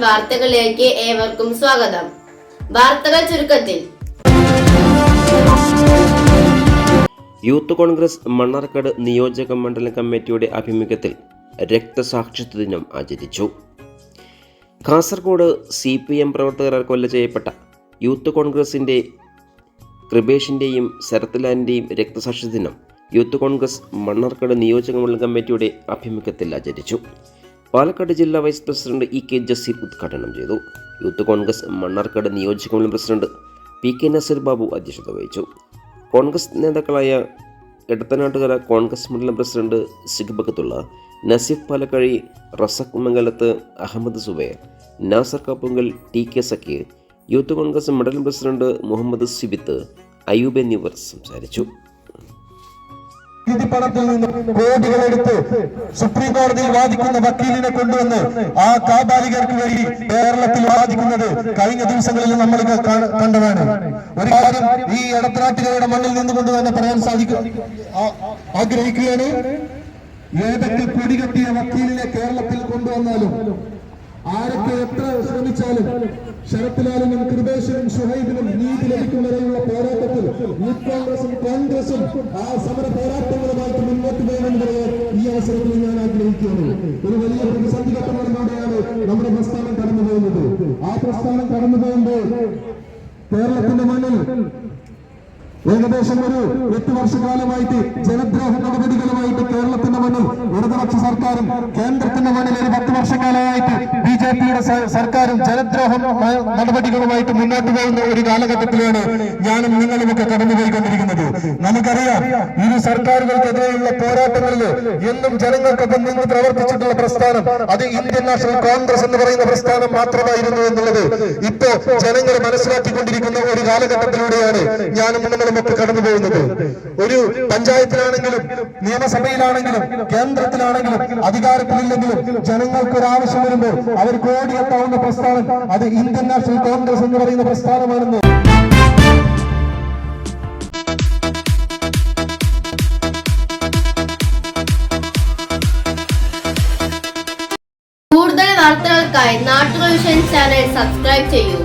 വാർത്തകളിലേക്ക് ഏവർക്കും സ്വാഗതം. വാർത്തകൾ ചുരുക്കത്തിൽ. യൂത്ത് കോൺഗ്രസ് മണ്ണാർക്കാട് നിയോജക മണ്ഡലം കമ്മിറ്റിയുടെ ആഭിമുഖ്യത്തിൽ രക്തസാക്ഷിത്വ ദിനം ആചരിച്ചു. കാസർഗോഡ് CPM പ്രവർത്തകരാൽ കൊല ചെയ്യപ്പെട്ട യൂത്ത് കോൺഗ്രസിൻ്റെ കൃപേഷിൻ്റെയും ശരത്ലാലിൻ്റെയും രക്തസാക്ഷി ദിനം യൂത്ത് കോൺഗ്രസ് മണ്ണാർക്കാട് നിയോജക മണ്ഡലം കമ്മിറ്റിയുടെ ആഭിമുഖ്യത്തിൽ ആചരിച്ചു. പാലക്കാട് ജില്ലാ വൈസ് പ്രസിഡന്റ് EK ജസീർ ഉദ്ഘാടനം ചെയ്തു. യൂത്ത് കോൺഗ്രസ് മണ്ണാർക്കാട് നിയോജക മണ്ഡലം പ്രസിഡന്റ് PK നസീർ ബാബു അധ്യക്ഷത വഹിച്ചു. കോൺഗ്രസ് നേതാക്കളായ എടത്തനാട്ടുകര കോൺഗ്രസ് മണ്ഡലം പ്രസിഡന്റ് സിഗ്ബക്കത്തുള്ള, നസീഫ് പാലക്കഴി, റസഖ് മംഗലത്ത്, അഹമ്മദ് സുബൈർ, നാസർ കാപ്പുങ്കൽ, TK സക്കീർ, യൂത്ത് കോൺഗ്രസ് മണ്ഡലം പ്രസിഡന്റ് മുഹമ്മദ് സിബിത്ത്, അയ്യൂബ് എന്നിവർ സംസാരിച്ചു. പണത്തിൽ നിന്ന് കോടികളെടുത്ത് സുപ്രീം കോടതിയിൽ വാദിക്കുന്ന വക്കീലിനെ കൊണ്ടുവന്ന് ആ കാബാലികർക്ക് വേണ്ടി കേരളത്തിൽ വാദിക്കുന്നത് കഴിഞ്ഞ ദിവസങ്ങളിൽ നമ്മൾ കണ്ടതാണ്. ഒരു കാര്യം ഈ എടത്തനാട്ടുകാരുടെ മണ്ണിൽ നിന്നുകൊണ്ട് തന്നെ പറയാൻ ആഗ്രഹിക്കുകയാണ്. ഏതൊക്കെ കൊടികെട്ടിയ വക്കീലിനെ കേരളത്തിൽ കൊണ്ടുവന്നാലും, ആരൊക്കെ എത്ര ശ്രമിച്ചാലും, ശരത്ലാലിനും കൃപേഷിനും ഷുഹൈബിനും നീതി ലഭിക്കുന്നവരെയുള്ള പോരാട്ടത്തിൽ യൂത്ത് കോൺഗ്രസും ആ സമര പോരാട്ടങ്ങളുമായിട്ട് മുന്നോട്ട് പോകണമെന്ന് പറയാൻ ഈ അവസരത്തിൽ ഞാൻ ആഗ്രഹിക്കുന്നു. ഒരു വലിയ പ്രതിസന്ധി ഘട്ടങ്ങളിലൂടെയാണ് നമ്മുടെ പ്രസ്ഥാനം കടന്നു പോകുന്നത്. ആ പ്രസ്ഥാനം കടന്നു പോകുമ്പോൾ കേരളത്തിന്റെ മണ്ണിൽ ഏകദേശം ഒരു 8 വർഷക്കാലമായിട്ട് ജനദ്രോഹ നടപടികളുമായിട്ട് കേരളത്തിന്റെ മണ്ണിൽ ഇടതുപക്ഷ സർക്കാരും, കേന്ദ്രത്തിന്റെ മണ്ണിൽ ഒരു 10 വർഷക്കാലമായിട്ട് BJPയുടെ സർക്കാരും ജനദ്രോഹ നടപടികളുമായിട്ട് മുന്നോട്ട് പോകുന്ന ഒരു കാലഘട്ടത്തിലാണ് ഞാനും നിങ്ങളുമൊക്കെ കടന്നുപോയിക്കൊണ്ടിരിക്കുന്നത്. നമുക്കറിയാം, ഇരു സർക്കാരുകൾക്കെതിരെയുള്ള പോരാട്ടങ്ങളിൽ എന്നും ജനങ്ങൾക്കൊപ്പം നിന്ന് പ്രവർത്തിച്ചിട്ടുള്ള പ്രസ്ഥാനം അത് ഇന്ത്യൻ നാഷണൽ കോൺഗ്രസ് എന്ന് പറയുന്ന പ്രസ്ഥാനം മാത്രമായിരുന്നു എന്നുള്ളത് ഇപ്പോ ജനങ്ങൾ മനസ്സിലാക്കിക്കൊണ്ടിരിക്കുന്ന ഒരു കാലഘട്ടത്തിലൂടെയാണ് ഞാനും നിങ്ങളും കടന്നു പോകുന്നത്. ഒരു പഞ്ചായത്തിലാണെങ്കിലും, നിയമസഭയിലാണെങ്കിലും, കേന്ദ്രത്തിലാണെങ്കിലും, അധികാരത്തിലില്ലെങ്കിലും ജനങ്ങൾക്ക് ഒരു ആവശ്യം വരുമ്പോൾ അവർക്ക് ഓടിയെത്താവുന്ന പ്രസ്ഥാനം അത് ഇന്ത്യൻ നാഷണൽ കോൺഗ്രസ് എന്ന് പറയുന്ന പ്രസ്ഥാനമാണെന്ന് കൂടുതൽ വാർത്തകൾക്കായി നാട്ടുകൾ വിഷൻ ചാനൽ സബ്സ്ക്രൈബ് ചെയ്യൂ.